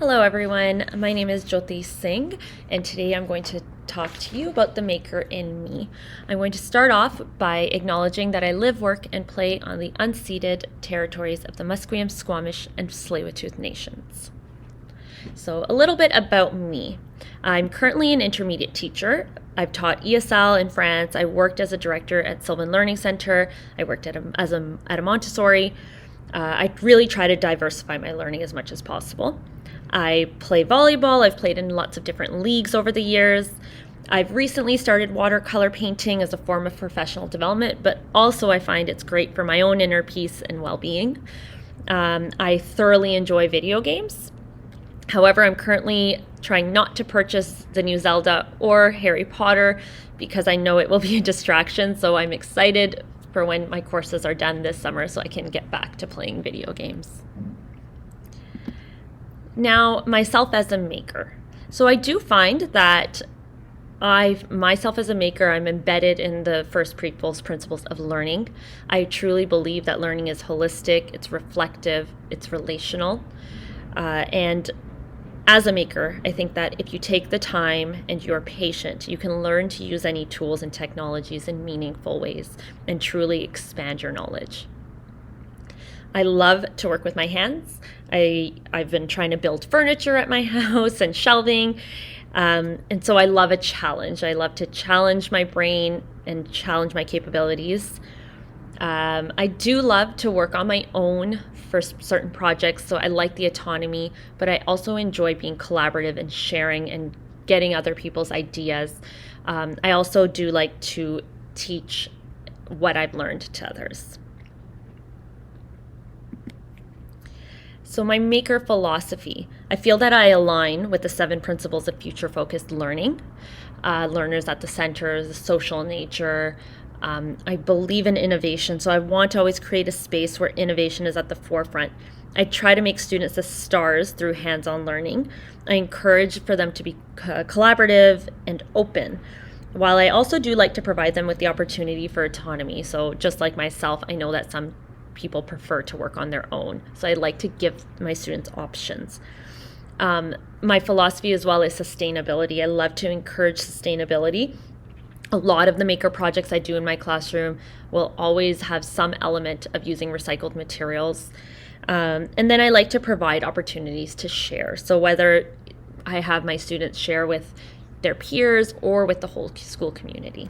Hello everyone, my name is Jyoti Singh and today I'm going to talk to you about the maker in me. I'm going to start off by acknowledging that I live, work, and play on the unceded territories of the Musqueam, Squamish, and Tsleil-Waututh nations. So a little bit about me. I'm currently an intermediate teacher. I've taught ESL in France. I worked as a director at Sylvan Learning Center. I worked at a Montessori. I really try to diversify my learning as much as possible. I play volleyball. I've played in lots of different leagues over the years. I've recently started watercolor painting as a form of professional development, but also I find it's great for my own inner peace and well-being. I thoroughly enjoy video games. However, I'm currently trying not to purchase the new Zelda or Harry Potter because I know it will be a distraction, so I'm excited for when my courses are done this summer so I can get back to playing video games. Now, myself as a maker. So I do find that myself as a maker, I'm embedded in the first principles of learning. I truly believe that learning is holistic, it's reflective, it's relational. And as a maker, I think that if you take the time and you're patient, you can learn to use any tools and technologies in meaningful ways and truly expand your knowledge. I love to work with my hands. I've been trying to build furniture at my house and shelving. And so I love a challenge. I love to challenge my brain and challenge my capabilities. I do love to work on my own for certain projects, so I like the autonomy, but I also enjoy being collaborative and sharing and getting other people's ideas. I also do like to teach what I've learned to others. So my maker philosophy, I feel that I align with the 7 principles of future-focused learning. Learners at the center, the social nature. I believe in innovation, so I want to always create a space where innovation is at the forefront. I try to make students as stars through hands-on learning. I encourage for them to be collaborative and open, while I also do like to provide them with the opportunity for autonomy. So just like myself, I know that some people prefer to work on their own. So I like to give my students options. My philosophy as well is sustainability. I love to encourage sustainability. A lot of the maker projects I do in my classroom will always have some element of using recycled materials. And then I like to provide opportunities to share. So whether I have my students share with their peers or with the whole school community.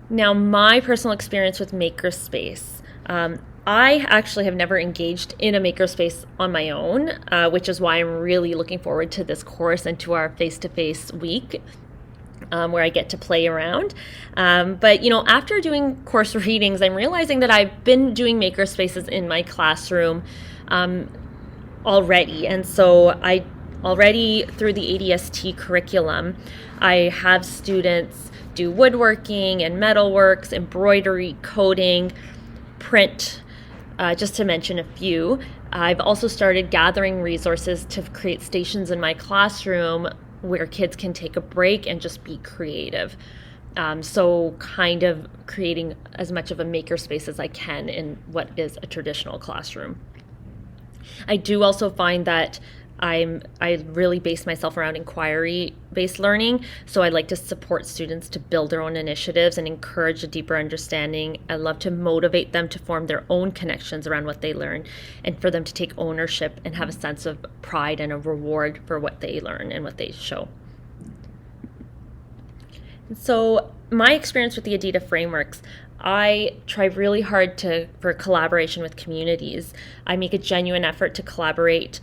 Now, my personal experience with Makerspace. I actually have never engaged in a makerspace on my own, which is why I'm really looking forward to this course and to our face-to-face week where I get to play around. But, after doing course readings, I'm realizing that I've been doing makerspaces in my classroom already. And so I already, through the ADST curriculum, I have students do woodworking and metalworks, embroidery, coding, print, just to mention a few. I've also started gathering resources to create stations in my classroom where kids can take a break and just be creative. So kind of creating as much of a makerspace as I can in what is a traditional classroom. I do also find that I really base myself around inquiry-based learning, so I like to support students to build their own initiatives and encourage a deeper understanding. I love to motivate them to form their own connections around what they learn and for them to take ownership and have a sense of pride and a reward for what they learn and what they show. So my experience with the ADITA frameworks, I try really hard for collaboration with communities. I make a genuine effort to collaborate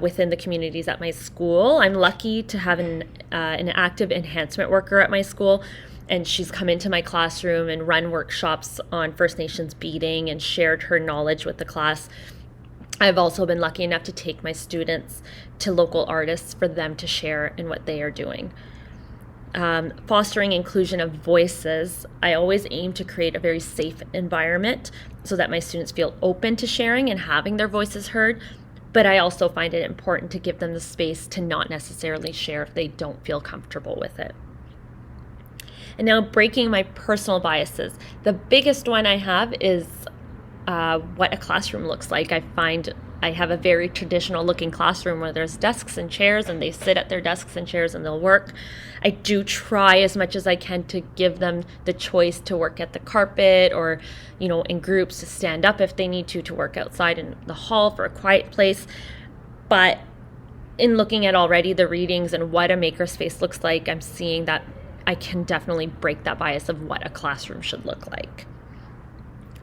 within the communities at my school. I'm lucky to have an active enhancement worker at my school, and she's come into my classroom and run workshops on First Nations beading and shared her knowledge with the class. I've also been lucky enough to take my students to local artists for them to share in what they are doing. Fostering inclusion of voices, I always aim to create a very safe environment so that my students feel open to sharing and having their voices heard, but I also find it important to give them the space to not necessarily share if they don't feel comfortable with it. And now breaking my personal biases. The biggest one I have is what a classroom looks like. I find I have a very traditional looking classroom where there's desks and chairs and they sit at their desks and chairs and they'll work. I do try as much as I can to give them the choice to work at the carpet or, in groups, to stand up if they need to work outside in the hall for a quiet place. But in looking at already the readings and what a makerspace looks like, I'm seeing that I can definitely break that bias of what a classroom should look like.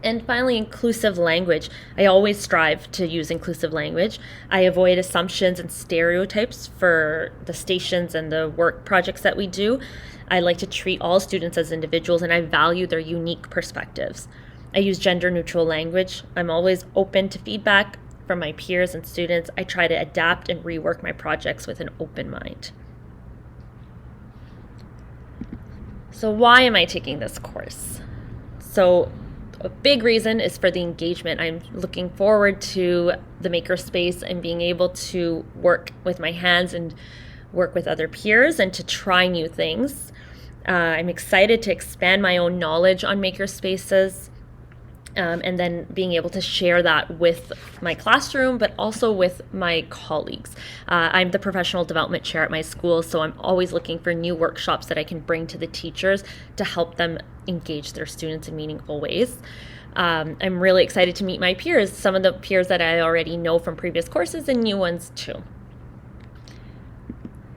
And finally, inclusive language. I always strive to use inclusive language. I avoid assumptions and stereotypes for the stations and the work projects that we do. I like to treat all students as individuals, and I value their unique perspectives. I use gender-neutral language. I'm always open to feedback from my peers and students. I try to adapt and rework my projects with an open mind. So why am I taking this course? So a big reason is for the engagement. I'm looking forward to the makerspace and being able to work with my hands and work with other peers and to try new things. I'm excited to expand my own knowledge on makerspaces and then being able to share that with my classroom, but also with my colleagues. I'm the professional development chair at my school, so I'm always looking for new workshops that I can bring to the teachers to help them engage their students in meaningful ways. I'm really excited to meet my peers, some of the peers that I already know from previous courses and new ones too.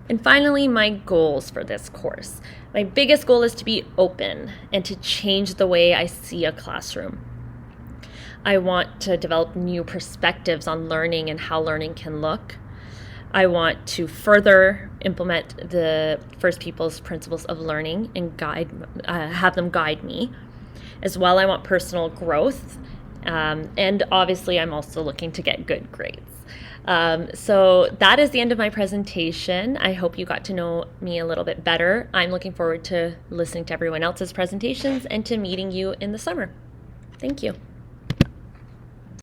And finally, my goals for this course. My biggest goal is to be open and to change the way I see a classroom. I want to develop new perspectives on learning and how learning can look. I want to further implement the First Peoples principles of learning and have them guide me. As well, I want personal growth. And obviously, I'm also looking to get good grades. So that is the end of my presentation. I hope you got to know me a little bit better. I'm looking forward to listening to everyone else's presentations and to meeting you in the summer. Thank you.